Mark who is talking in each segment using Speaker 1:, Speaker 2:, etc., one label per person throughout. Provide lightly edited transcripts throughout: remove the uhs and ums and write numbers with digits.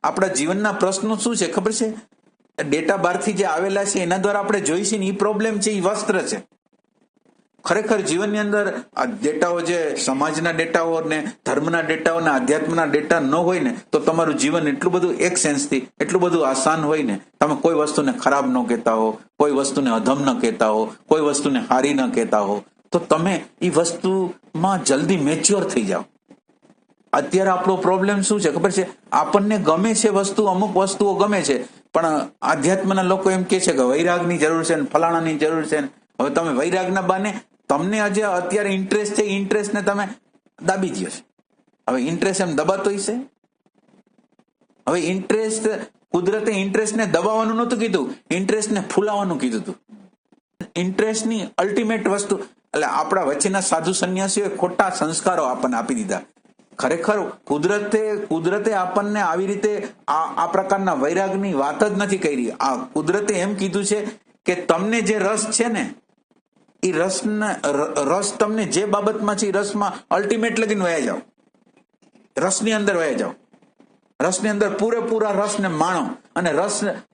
Speaker 1: આપણા જીવનના પ્રશ્નો શું છે ખબર છે? ડેટા બહારથી જે આવેલા છે એના દ્વારા આપણે જોઈશું ને એ પ્રોબ્લેમ છે, એ વસ્ત્ર છે. ખરેખર જીવનની અંદર આ ડેટાઓ, જે સમાજના ડેટાઓ ને ધર્મના ડેટાઓ ને આધ્યાત્મના ડેટા ન હોય ને તો તમારું જીવન એટલું બધું એક સેન્સથી એટલું બધું આસાન હોય ને. તમે કોઈ વસ્તુને ખરાબ ન કહેતા હો, કોઈ વસ્તુને અધમ ન કહેતા હો, કોઈ વસ્તુને હારી ન કહેતા હો, તો તમે એ વસ્તુમાં જલ્દી મેચ્યોર થઈ જાઓ. અત્યારે આપણો પ્રોબ્લેમ શું છે ખબર છે? આપણને ગમે છે વસ્તુ, અમુક વસ્તુઓ ગમે છે, પણ આધ્યાત્મના લોકો એમ કે છે કે વૈરાગની જરૂર છે ને ફલાણાની જરૂર છે ને. હવે તમે વૈરાગના બાને તમને આજે અત્યારે ઇન્ટરેસ્ટ છે, ઇન્ટરેસ્ટને તમે દાબી દો છો. હવે ઇન્ટરેસ્ટ એમ દબાતો છે? હવે ઇન્ટરેસ્ટ, કુદરતે ઇન્ટરેસ્ટને દબાવવાનું નહોતું કીધું, ઇન્ટરેસ્ટને ફૂલાવાનું કીધું હતું. ઇન્ટરેસ્ટની અલ્ટિમેટ વસ્તુ, એટલે આપણા વચ્ચેના સાધુ સંન્યાસીઓએ ખોટા સંસ્કારો આપણને આપી દીધા. ખરેખર કુદરતે આપણને આવી રીતે આ પ્રકારના વૈરાગની વાત જ નથી કરી. આ કુદરતે એમ કીધું છે કે તમને જે રસ છે ને એ રસ તમને જે બાબતમાં છે એ રસમાં અલ્ટિમેટ લગીને વયા જાઓ, રસની અંદર વયા જાઓ, રસની અંદર પૂરેપૂરા રસને માણો અને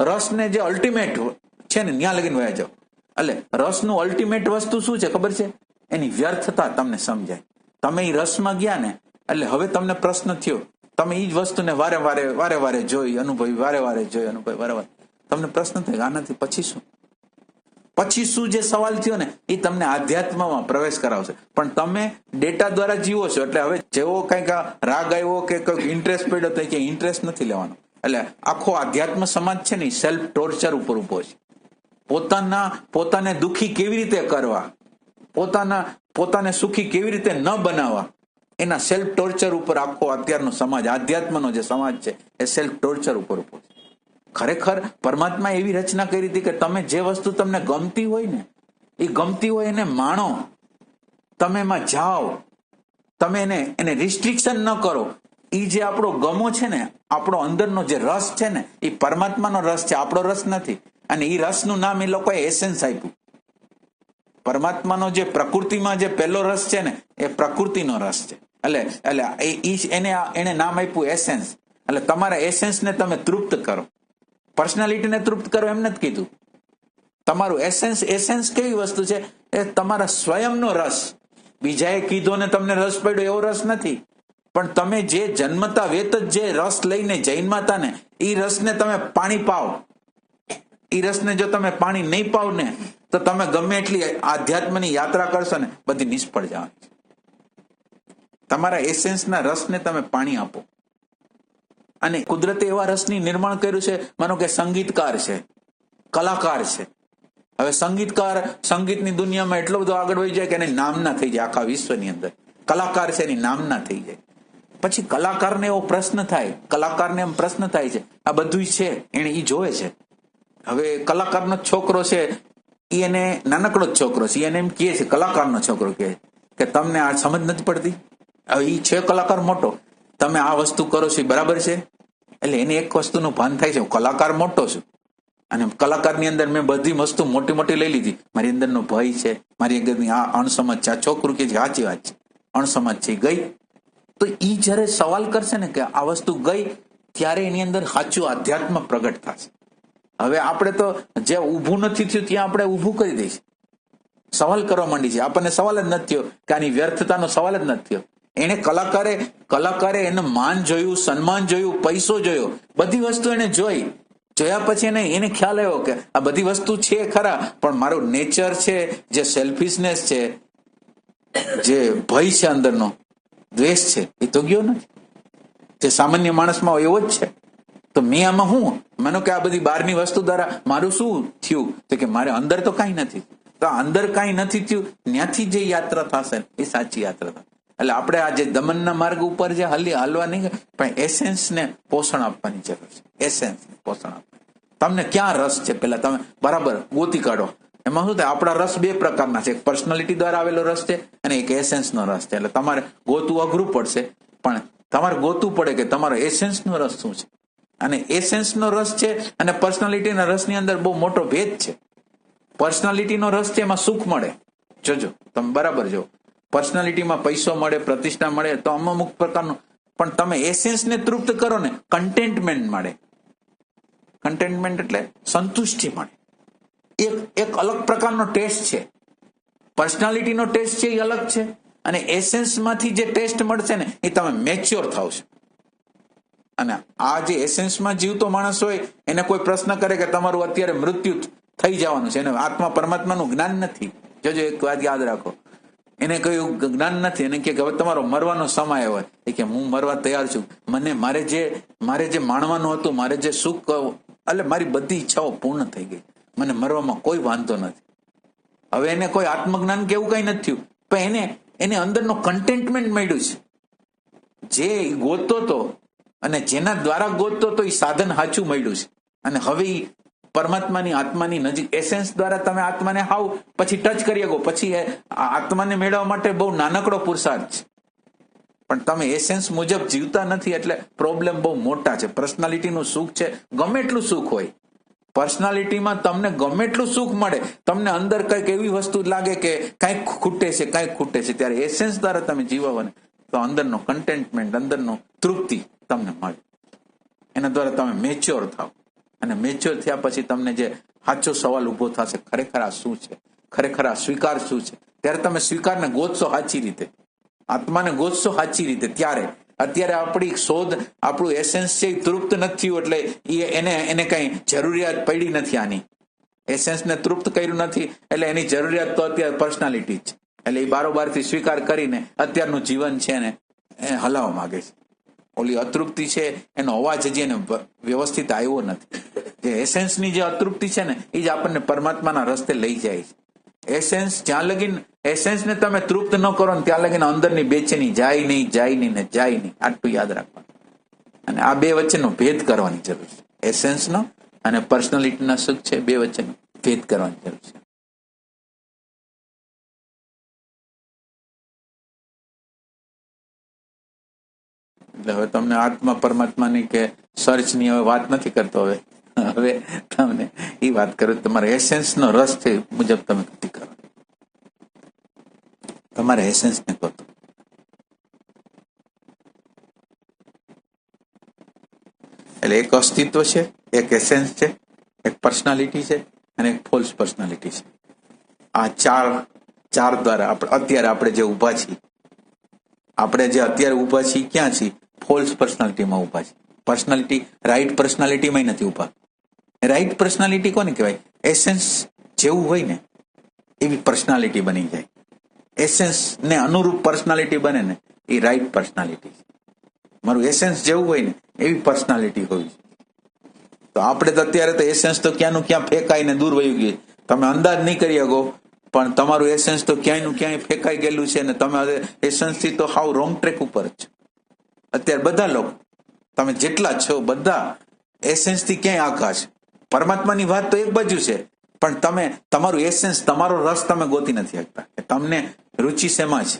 Speaker 1: રસને જે અલ્ટિમેટ છે ને ત્યાં લગીને વયા જાઓ. એટલે રસનું અલ્ટિમેટ વસ્તુ શું છે ખબર છે? એની વ્યર્થતા તમને સમજાય. તમે એ રસમાં ગયા ને એટલે હવે તમને પ્રશ્ન થયો, તમે એ જ વસ્તુને વારે વારે જોઈ અનુભવી, વારે તમને પ્રશ્ન થાય આનાથી પછી શું જે સવાલ થયો ને એ તમને આધ્યાત્મમાં પ્રવેશ કરાવશે. પણ તમે ડેટા દ્વારા જીવો છો એટલે હવે જેવો કંઈક રાગ આવ્યો કે કંઈક ઇન્ટરેસ્ટ પડ્યો તો કે ઇન્ટરેસ્ટ નથી લેવાનો. એટલે આખો આધ્યાત્મ સમાજ છે ને સેલ્ફ ટોર્ચર ઉપર ઉભો છે. પોતાને દુઃખી કેવી રીતે કરવા, પોતાને સુખી કેવી રીતે ન બનાવવા, એના સેલ્ફ ટોર્ચર ઉપર આખો અત્યારનો સમાજ, આધ્યાત્મનો જે સમાજ છે એ સેલ્ફ ટોર્ચર ઉપર ઉભો છે. ખરેખર પરમાત્મા એવી રચના કરી હતી કે તમે જે વસ્તુ તમને ગમતી હોય ને એ ગમતી હોય એને માણો, તમે એમાં જાઓ, તમે એને રિસ્ટ્રિક્શન ન કરો. એ જે આપણો ગમો છે ને, આપણો અંદરનો જે રસ છે ને એ પરમાત્માનો રસ છે, આપણો રસ નથી. અને એ રસનું નામ એ લોકોએ એસેન્સ આપ્યું. પરમાત્માનો જે પ્રકૃતિમાં જે પહેલો રસ છે ને એ પ્રકૃતિનો રસ છે. એટલે એને નામ આપ્યું એસેન્સ. એટલે તમારા એસેન્સને તમે તૃપ્ત કરો, પર્સનાલિટીને તૃપ્ત કરો એમ નથી કીધું. તમારું એસેન્સ કેવી વસ્તુ છે? એ તમારા સ્વયંનો રસ. બીજાએ કીધો ને તમને રસ પડ્યો એવો રસ નથી, પણ તમે જે જન્મતા વેત જ જે રસ લઈને જન્માતા ને એ રસને તમે પાણી પાઓ. એ રસને જો તમે પાણી નહીં પાવ ને તો તમે ગમે એટલી આધ્યાત્મની યાત્રા કરશો ને બધી નિષ્ફળ જવાની છે. તમારા એસેન્સના રસને તમે પાણી આપો. અને કુદરતે એવા રસની નિર્માણ કર્યું છે, માનો કે સંગીતકાર છે, કલાકાર છે. હવે સંગીતની દુનિયામાં એટલો બધો આગળ વધી જાય કે એની નામના થઈ જાય આખા વિશ્વની અંદર. કલાકાર છે એની નામના થઈ જાય. પછી કલાકારને એવો પ્રશ્ન થાય છે આ બધું છે એને એ જોવે છે. હવે કલાકારનો છોકરો છે, એને નાનકડો જ છોકરો છે, એને એમ કહે છે, કલાકારનો છોકરો કહે કે તમને આ સમજ નથી પડતી. હવે એ છે કલાકાર મોટો, તમે આ વસ્તુ કરો છો બરાબર છે? એટલે એને એક વસ્તુનું ભાન થાય છે, હું કલાકાર મોટો છું અને કલાકારની અંદર મેં બધી વસ્તુ મોટી લઈ લીધી. મારી અંદરનો ભય છે, મારી અંદરની આ અણસમજ છે. આ છોકરું કે છે સાચી વાત છે, અણસમજ છે ગઈ. તો એ જયારે સવાલ કરશે ને કે આ વસ્તુ ગઈ, ત્યારે એની અંદર સાચું આધ્યાત્મ પ્રગટ થશે. હવે આપણે તો જે ઊભું નથી થયું ત્યાં આપણે ઊભું કરી દઈશું, સવાલ કરવા માંડી છે. આપણને સવાલ જ નથી થયો કે આની વ્યર્થતાનો સવાલ જ નથી થયો. એને કલાકારે એનું માન જોયું, સન્માન જોયું, પૈસો જોયો, બધી વસ્તુ એને જોયા પછી એને ખ્યાલ આવ્યો કે આ બધી વસ્તુ છે ખરા, પણ મારું નેચર છે, જે સેલ્ફિશનેસ છે, જે ભય છે, અંદરનો દ્વેષ છે, એ તો ગયો નથી. જે સામાન્ય માણસમાં એવો જ છે. તો મેં આમાં હું માનો કે આ બધી બહારની વસ્તુ દ્વારા મારું શું થયું તો કે મારે અંદર તો કાંઈ નથી. તો અંદર કાંઈ નથી થયું, ત્યાંથી જે યાત્રા થશે એ સાચી યાત્રા થશે. એટલે આપણે આ જે દમનના માર્ગ ઉપર જે હાલવા નહીં, પણ એસેન્સને પોષણ આપવાની જરૂર છે. એસેન્સને પોષણ આપવાનું. તમને ક્યાં રસ છે પેલા તમે બરાબર ગોતી કાઢો. એમાં શું થાય, આપણા રસ બે પ્રકારના છે, એક પર્સનાલિટી દ્વારા આવેલો રસ છે અને એક એસેન્સનો રસ છે. એટલે તમારે ગોતવું અઘરું પડશે, પણ તમારે ગોતવું પડે કે તમારો એસેન્સનો રસ શું છે. અને એસેન્સનો રસ છે અને પર્સનાલિટીના રસની અંદર બહુ મોટો ભેદ છે. પર્સનાલિટીનો રસ છે એમાં સુખ મળે, જોજો તમે બરાબર જો. પર્સનાલિટીમાં પૈસો મળે, પ્રતિષ્ઠા મળે તો અમુક પ્રકારનું પણ તમે એસેન્સને તૃપ્ત કરો ને, કન્ટેન્ટમેન્ટ મળે. કન્ટેન્ટમેન્ટ એટલે સંતુષ્ટિ મળે. એક અલગ પ્રકારનો ટેસ્ટ છે. પર્સનાલિટીનો ટેસ્ટ છે એ અલગ છે, અને એસેન્સમાંથી જે ટેસ્ટ મળશે ને એ તમે મેચ્યોર થાવશો. અને આ જે એસેન્સમાં જીવતો માણસ હોય એને કોઈ પ્રશ્ન કરે કે તમારું અત્યારે મૃત્યુ થઈ જવાનું છે, એને આત્મા પરમાત્માનું જ્ઞાન નથી. જોજો, એક વાત યાદ રાખો, એને કયું જ્ઞાન નથી. એને કે હવે તમારો મરવાનો સમય આવ્યો, એ કે હું મરવા તૈયાર છું, મારે જે માણવાનું હતું, મારે જે સુખ, એટલે મારી બધી ઈચ્છાઓ પૂર્ણ થઈ ગઈ, મને મરવામાં કોઈ વાંધો નથી. હવે એને કોઈ આત્મજ્ઞાન કે એવું કઈ નથી થયું, પણ એને અંદરનો કન્ટેન્ટમેન્ટ મળ્યું છે. જે ગોતતો હતો અને જેના દ્વારા ગોતતો હતો એ સાધન સાચું મળ્યું છે, અને હવે પરમાત્માની આત્માની નજીક એસેન્સ દ્વારા તમે આત્માને હાવ પછી ટચ કરી શકો. પછી આત્માને મેળવવા માટે બહુ નાનકડો પુરુષાર્થ છે, પણ તમે એસેન્સ મુજબ જીવતા નથી એટલે પ્રોબ્લેમ બહુ મોટા છે. પર્સનાલિટીનું સુખ છે, ગમે એટલું સુખ હોય, પર્સનાલિટીમાં તમને ગમે એટલું સુખ મળે, તમને અંદર કંઈક એવી વસ્તુ લાગે કે કંઈક ખૂટે છે, ત્યારે એસેન્સ દ્વારા તમે જીવવા તો અંદરનો કન્ટેન્ટમેન્ટ, અંદરનો તૃપ્તિ તમને મળે. એના દ્વારા તમે મેચ્યોર થાવ, અને મેચ્યોર થયા પછી તમને જે સાચો સવાલ ઉભો થશે, ખરેખર આ શું છે, ખરેખર આ સ્વીકાર શું છે, ત્યારે તમે સ્વીકારને ગોતશો સાચી રીતે, આત્માને ગોતશો સાચી રીતે. ત્યારે અત્યારે આપણી શોધ, આપણું એસેન્સ છે એ તૃપ્ત નથી થયું, એટલે એને કઈ જરૂરિયાત પડી નથી. આની એસેન્સને તૃપ્ત કર્યું નથી, એટલે એની જરૂરિયાત તો અત્યારે પર્સનાલિટી છે. એટલે એ બારોબારથી સ્વીકાર કરીને અત્યારનું જીવન છે ને એ હલાવવા માંગે છે. ઓલી અતૃપ્તિ છે એનો અવાજ હજી એને વ્યવસ્થિત આવ્યો નથી. જે એસેન્સની જે અતૃપ્તિ છે ને એ જ આપણને પરમાત્માના રસ્તે લઈ જાય છે. એસેન્સ જ્યાં લગીન એસેન્સને તમે તૃપ્ત ન કરો ને ત્યાં લગીને અંદરની બેચેની જાય નહીં. આટલું યાદ રાખવાનું. અને આ બે વચ્ચેનો ભેદ કરવાની જરૂર છે. એસેન્સનો અને પર્સનાલિટીના સુખ છે, બે વચ્ચેનો ભેદ કરવાની જરૂર છે. એટલે હવે તમને આત્મા પરમાત્માની કે સર્ચની હવે વાત નથી કરતો. હવે તમને એ વાત કરું, તમારે એસેન્સનો રસ છે મુજબ તમે નથી કરો, તમારે એસેન્સને ગોતો. એટલે એક અસ્તિત્વ છે, એક એસેન્સ છે, એક પર્સનાલિટી છે, અને એક ફોલ્સ પર્સનાલિટી છે. આ ચાર દ્વારા અત્યારે આપણે જે ઊભા છીએ, ક્યાં છીએ? ફોલ્સ પર્સનાલિટીમાં ઊભા છીએ. પર્સનાલિટી રાઈટ પર્સનાલિટીમાં નથી ઊભા. રાઈટ પર્સનાલિટી કોને કહેવાય? એસેન્સ જેવું હોય ને એવી પર્સનાલિટી બની જાય. એસેન્સ ને અનુરૂપ પર્સનાલિટી બને ને એ રાઈટ પર્સનાલિટી. મારું એસેન્સ જેવું હોય ને એવી પર્સનાલિટી હોય. તો આપણે તો અત્યારે તો એસેન્સ તો ક્યાંનું ક્યાં ફેંકાઈને દૂર વયું ગયું, તમે અંદાજ નહીં કરી શકો, પણ તમારું એસેન્સ તો ક્યાંયનું ક્યાંય ફેંકાઈ ગયેલું છે ને તમે એસેન્સથી તો હાવ રોંગ ટ્રેક ઉપર જ છો. અત્યારે બધા લોકો, તમે જેટલા છો બધા એસેન્સથી ક્યાંય આઘા છે. પરમાત્માની વાત તો એક બાજુ છે, પણ તમે તમારું એસેન્સ, તમારો રસ તમે ગોતી નથી શકતા. તમને રુચિ શેમાં છે?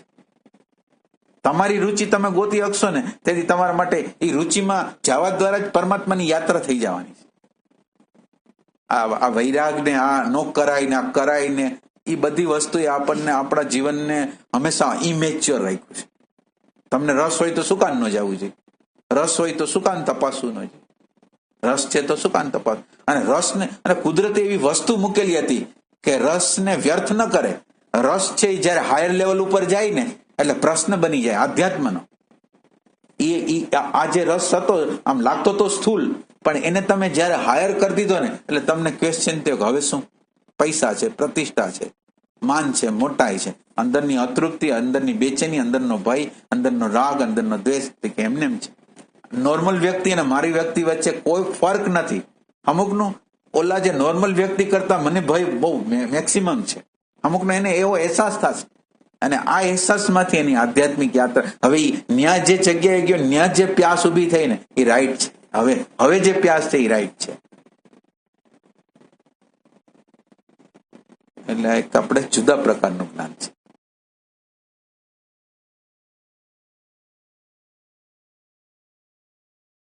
Speaker 1: તમારી રુચિ તમે ગોતી શકશો ને તેથી તમારા માટે એ રુચિમાં જવા દ્વારા જ પરમાત્માની યાત્રા થઈ જવાની છે. આ વૈરાગ ને આ નો કરાય ને આ કરાય ને એ બધી વસ્તુ આપણને આપણા જીવનને હંમેશા ઇમેચ્યોર રાખ્યું છે. તમને રસ હોય તો શું કામ ન જવું જોઈએ? રસ હોય તો શું કામ તપાસવું ન જોઈએ? રસ છે તો શું કામ તપાસ? અને રસને, અને કુદરતે એવી વસ્તુ મૂકેલી હતી કે રસને વ્યર્થ ન કરે. રસ છે એ જયારે હાયર લેવલ ઉપર જાય ને એટલે પ્રશ્ન બની જાય આધ્યાત્મનો. આ જે રસ હતો આમ લાગતો તો સ્થૂલ, પણ એને તમે જયારે હાયર કરી દીધો ને એટલે તમને ક્વેશ્ચન થયો કે હવે શું? પૈસા છે, પ્રતિષ્ઠા છે, માન છે, મોટાઈ છે, અંદરની અતૃપ્તિ, અંદરની બેચેની, અંદરનો ભય, અંદરનો રાગ, અંદરનો દ્વેષ કે એમને એમ છે. નોર્મલ વ્યક્તિ અને મારી વ્યક્તિ વચ્ચે કોઈ ફર્ક નથી. અમુકનું ઓલા જે નોર્મલ વ્યક્તિ કરતા મને ભય બહુ મેક્સિમમ છે. અમુકનો એને એવો અહેસાસ થશે, અને આ અહેસાસમાંથી એની આધ્યાત્મિક યાત્રા, હવે ન્યા જે જગ્યાએ ગયો, ન્યા જે પ્યાસ ઉભી થઈ ને એ રાઈટ છે. હવે જે પ્યાસ છે એ રાઈટ છે. એટલે એક આપણે જુદા પ્રકારનું જ્ઞાન છે.